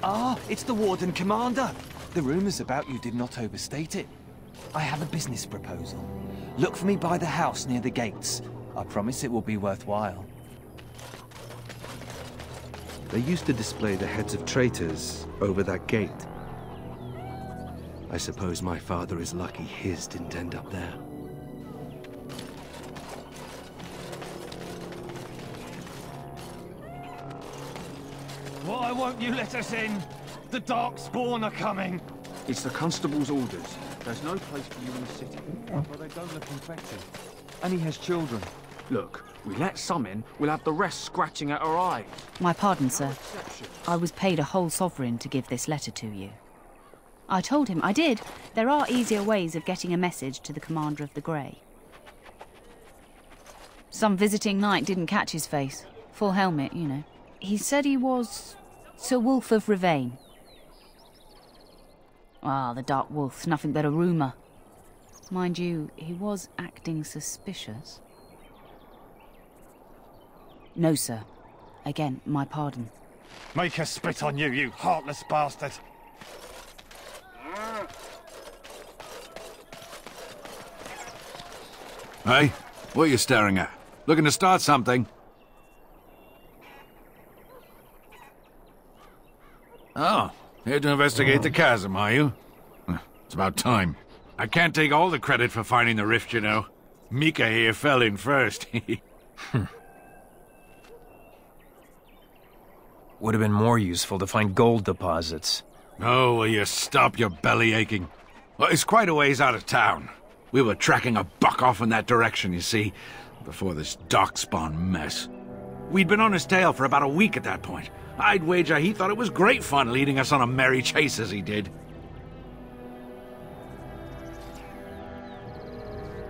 Ah, it's the Warden Commander. The rumors about you did not overstate it. I have a business proposal. Look for me by the house near the gates. I promise it will be worthwhile. They used to display the heads of traitors over that gate. I suppose my father is lucky his didn't end up there. Why won't you let us in? The Darkspawn are coming. It's the constable's orders. There's no place for you in the city. Well, they don't look infected. And he has children. Look, we let some in, we'll have the rest scratching at our eyes. My pardon, sir. I was paid a whole sovereign to give this letter to you. I told him I did. There are easier ways of getting a message to the Commander of the Grey. Some visiting knight didn't catch his face. Full helmet, you know. He said he was Sir Wolf of Ravain. Ah, the Dark Wolf's nothing but a rumour. Mind you, he was acting suspicious. No, sir. Again, my pardon. Make us spit on you, you heartless bastard. Hey, what are you staring at? Looking to start something? Oh, here to investigate the chasm, are you? It's about time. I can't take all the credit for finding the rift, you know. Mika here fell in first. Would have been more useful to find gold deposits. Oh, will you stop your belly aching? Well, it's quite a ways out of town. We were tracking a buck off in that direction, you see, before this Darkspawn mess. We'd been on his tail for about a week at that point. I'd wager he thought it was great fun leading us on a merry chase as he did.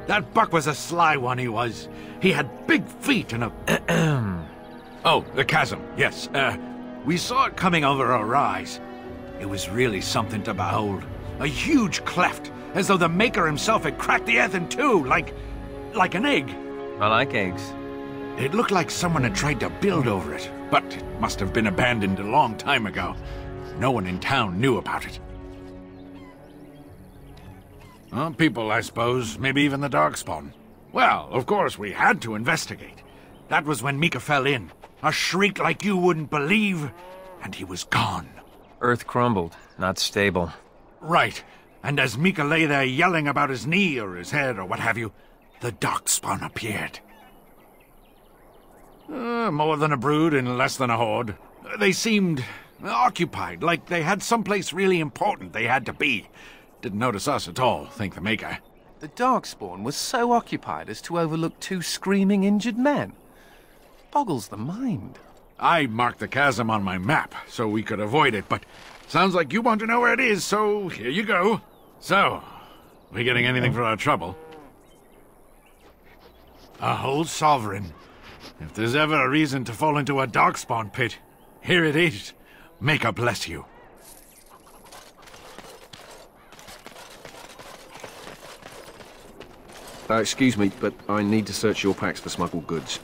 That buck was a sly one, he was. He had big feet and a... Oh, the chasm, yes. We saw it coming over a rise. It was really something to behold. A huge cleft, as though the Maker himself had cracked the earth in two, like an egg. I like eggs. It looked like someone had tried to build over it, but it must have been abandoned a long time ago. No one in town knew about it. Well, people, I suppose. Maybe even the Darkspawn. Well, of course, we had to investigate. That was when Mika fell in. A shriek like you wouldn't believe, and he was gone. Earth crumbled, not stable. Right. And as Mika lay there yelling about his knee or his head or what have you, the Darkspawn appeared. More than a brood and less than a horde. They seemed occupied, like they had someplace really important they had to be. Didn't notice us at all, thank the Maker. The Darkspawn was so occupied as to overlook two screaming injured men. Boggles the mind. I marked the chasm on my map so we could avoid it, but sounds like you want to know where it is, so here you go. So, we getting anything for our trouble? A whole sovereign. If there's ever a reason to fall into a Darkspawn pit, here it is. Maker bless you. Excuse me, but I need to search your packs for smuggled goods.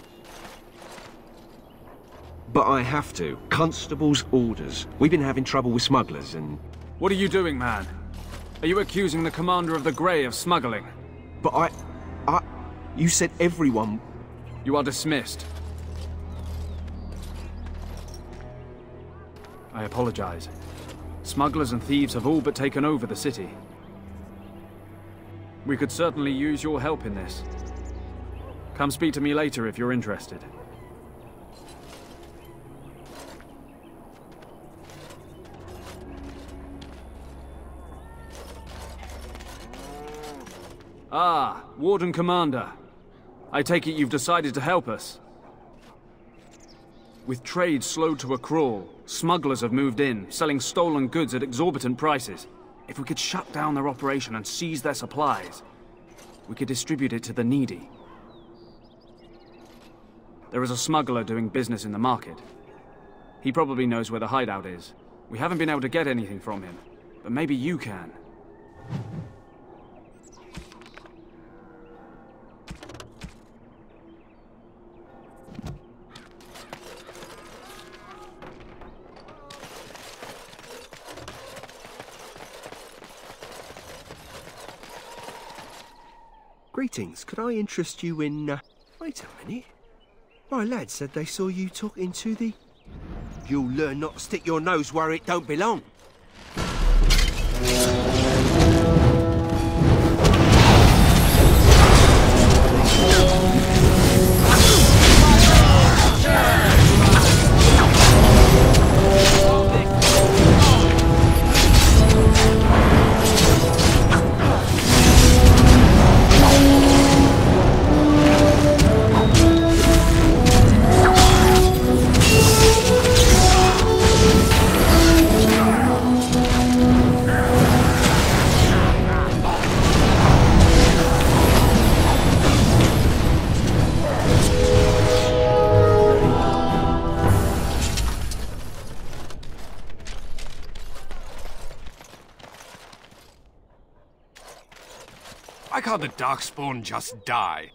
But I have to. Constable's orders. We've been having trouble with smugglers and... What are you doing, man? Are you accusing the Commander of the Grey of smuggling? But you said everyone... You are dismissed. I apologize. Smugglers and thieves have all but taken over the city. We could certainly use your help in this. Come speak to me later if you're interested. Ah, Warden Commander. I take it you've decided to help us. With trade slowed to a crawl, smugglers have moved in, selling stolen goods at exorbitant prices. If we could shut down their operation and seize their supplies, we could distribute it to the needy. There is a smuggler doing business in the market. He probably knows where the hideout is. We haven't been able to get anything from him, but maybe you can. Greetings. Could I interest you in... Wait a minute. My lad said they saw you talking to the... You'll learn not to stick your nose where it don't belong. Why can't the Darkspawn just die?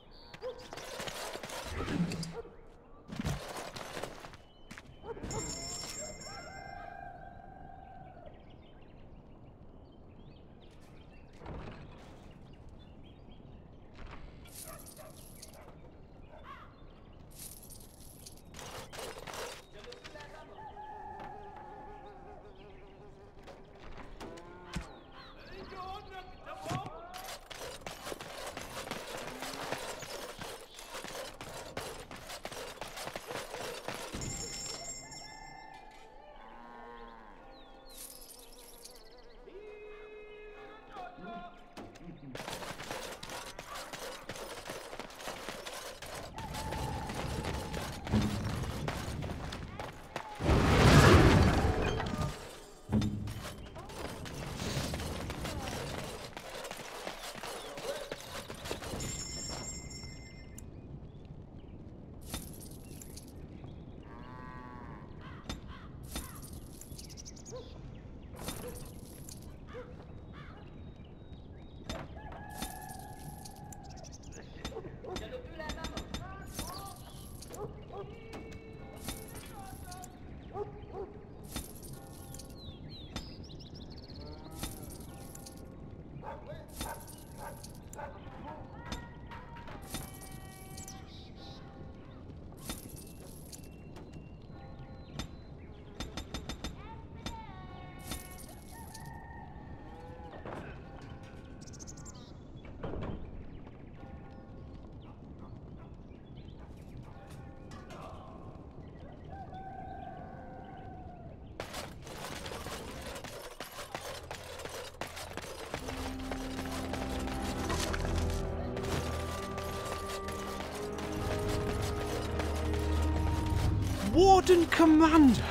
Warden Commander!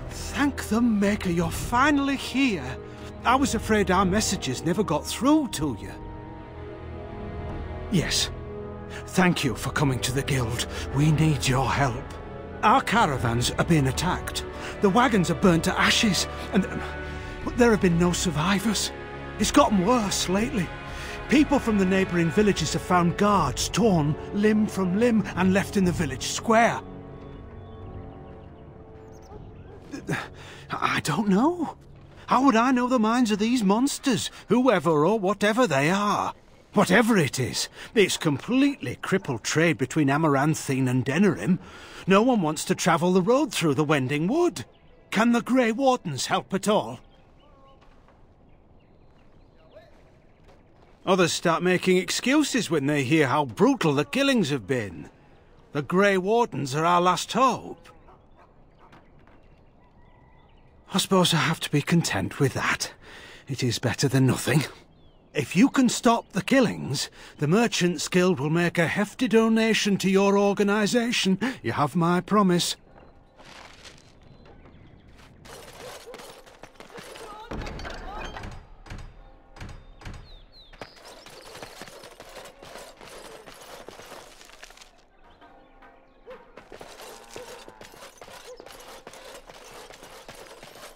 Thank the Maker you're finally here. I was afraid our messages never got through to you. Yes. Thank you for coming to the Guild. We need your help. Our caravans are being attacked. The wagons are burnt to ashes, and there have been no survivors. It's gotten worse lately. People from the neighbouring villages have found guards torn limb from limb and left in the village square. I don't know. How would I know the minds of these monsters, whoever or whatever they are? Whatever it is, it's completely crippled trade between Amaranthine and Denerim. No one wants to travel the road through the Wending Wood. Can the Grey Wardens help at all? Others start making excuses when they hear how brutal the killings have been. The Grey Wardens are our last hope. I suppose I have to be content with that. It is better than nothing. If you can stop the killings, the Merchants Guild will make a hefty donation to your organisation. You have my promise.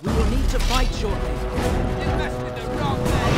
We will need to fight shortly. You messed with the wrong man.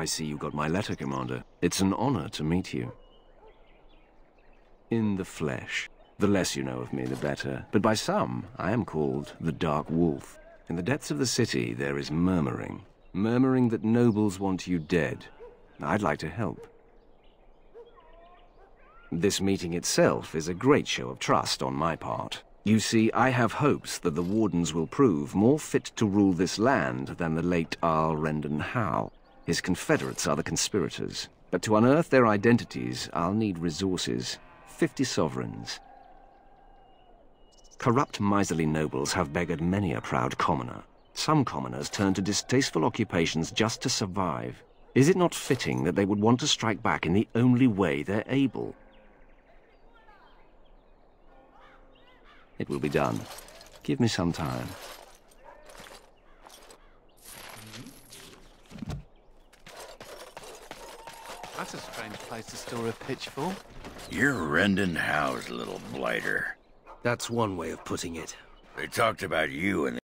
see you got my letter, Commander. It's an honor to meet you. In the flesh. The less you know of me, the better. But by some, I am called the Dark Wolf. In the depths of the city, there is murmuring. Murmuring that nobles want you dead. I'd like to help. This meeting itself is a great show of trust on my part. You see, I have hopes that the Wardens will prove more fit to rule this land than the late Arl Rendon Howe. His confederates are the conspirators. But to unearth their identities, I'll need resources. 50 sovereigns. Corrupt, miserly nobles have beggared many a proud commoner. Some commoners turn to distasteful occupations just to survive. Is it not fitting that they would want to strike back in the only way they're able? It will be done. Give me some time. That's a strange place to store a pitchfork. You're Rendon Howe's little blighter. That's one way of putting it. They talked about you and